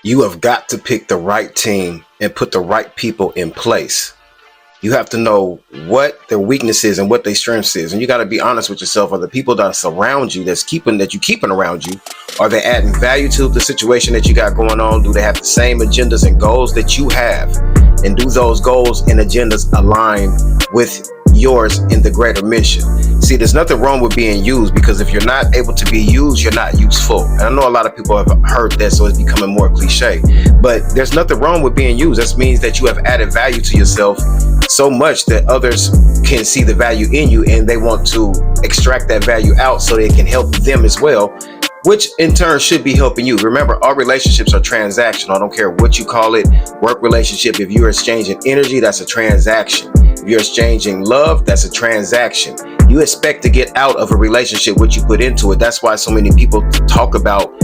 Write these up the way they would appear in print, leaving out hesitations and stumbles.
You have got to pick the right team and put the right people in place. You have to know what their weakness is and what their strengths is. And you got to be honest with yourself. Are the people that surround you, that you keeping around you, are they adding value to the situation that you got going on? Do they have the same agendas and goals that you have? And do those goals and agendas align with yours in the greater mission? See, there's nothing wrong with being used, because if you're not able to be used, you're not useful. And I know a lot of people have heard that, so it's becoming more cliche. But there's nothing wrong with being used. That means that you have added value to yourself so much that others can see the value in you, and they want to extract that value out so they can help them as well, which in turn should be helping you. Remember, all relationships are transactional. I don't care what you call it. Work relationship, if you're exchanging energy, that's a transaction. If you're exchanging love, that's a transaction. You expect to get out of a relationship what you put into it. That's why so many people talk about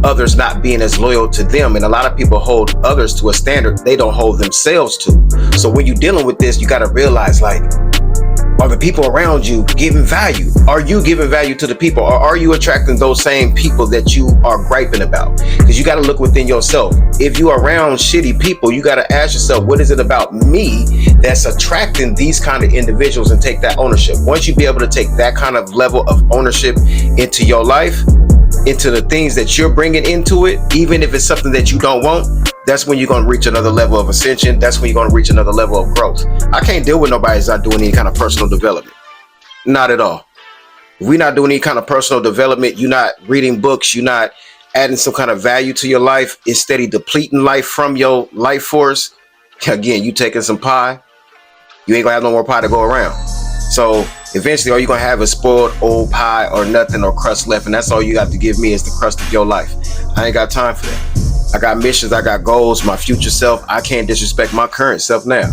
others not being as loyal to them. And a lot of people hold others to a standard they don't hold themselves to. So when you're dealing with this, you got to realize, like, are the people around you giving value? Are you giving value to the people? Or are you attracting those same people that you are griping about? Because you got to look within yourself. If you are around shitty people, you got to ask yourself, what is it about me that's attracting these kind of individuals, and take that ownership. Once you be able to take that kind of level of ownership into your life, into the things that you're bringing into it, even if it's something that you don't want, that's when you're going to reach another level of ascension. That's when you're going to reach another level of growth. I can't deal with nobody that's not doing any kind of personal development. Not at all. If we're not doing any kind of personal development, you're not reading books, you're not adding some kind of value to your life, it's steady depleting life from your life force. Again, you taking some pie, you ain't gonna have no more pie to go around. So eventually all you're gonna have is spoiled old pie or nothing, or crust left, and that's all you got to give me is the crust of your life. I ain't got time for that. I got missions, I got goals, my future self. I can't disrespect my current self now.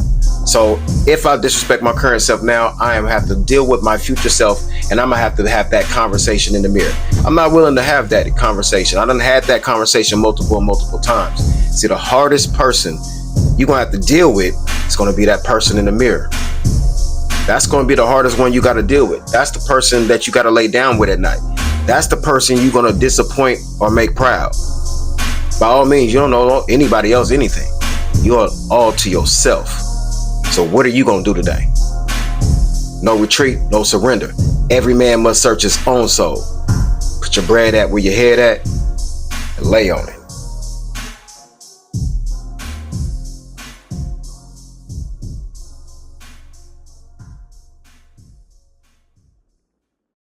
So if I disrespect my current self now, I am have to deal with my future self, and I'm gonna have to have that conversation in the mirror. I'm not willing to have that conversation. I done had that conversation multiple times. See, the hardest person you're gonna have to deal with is gonna be that person in the mirror. That's gonna be the hardest one you gotta deal with. That's the person that you gotta lay down with at night. That's the person you're gonna disappoint or make proud. By all means, you don't know anybody else anything. You're all to yourself. So what are you gonna do today? No retreat, no surrender. Every man must search his own soul. Put your bread at where your head at, and lay on it.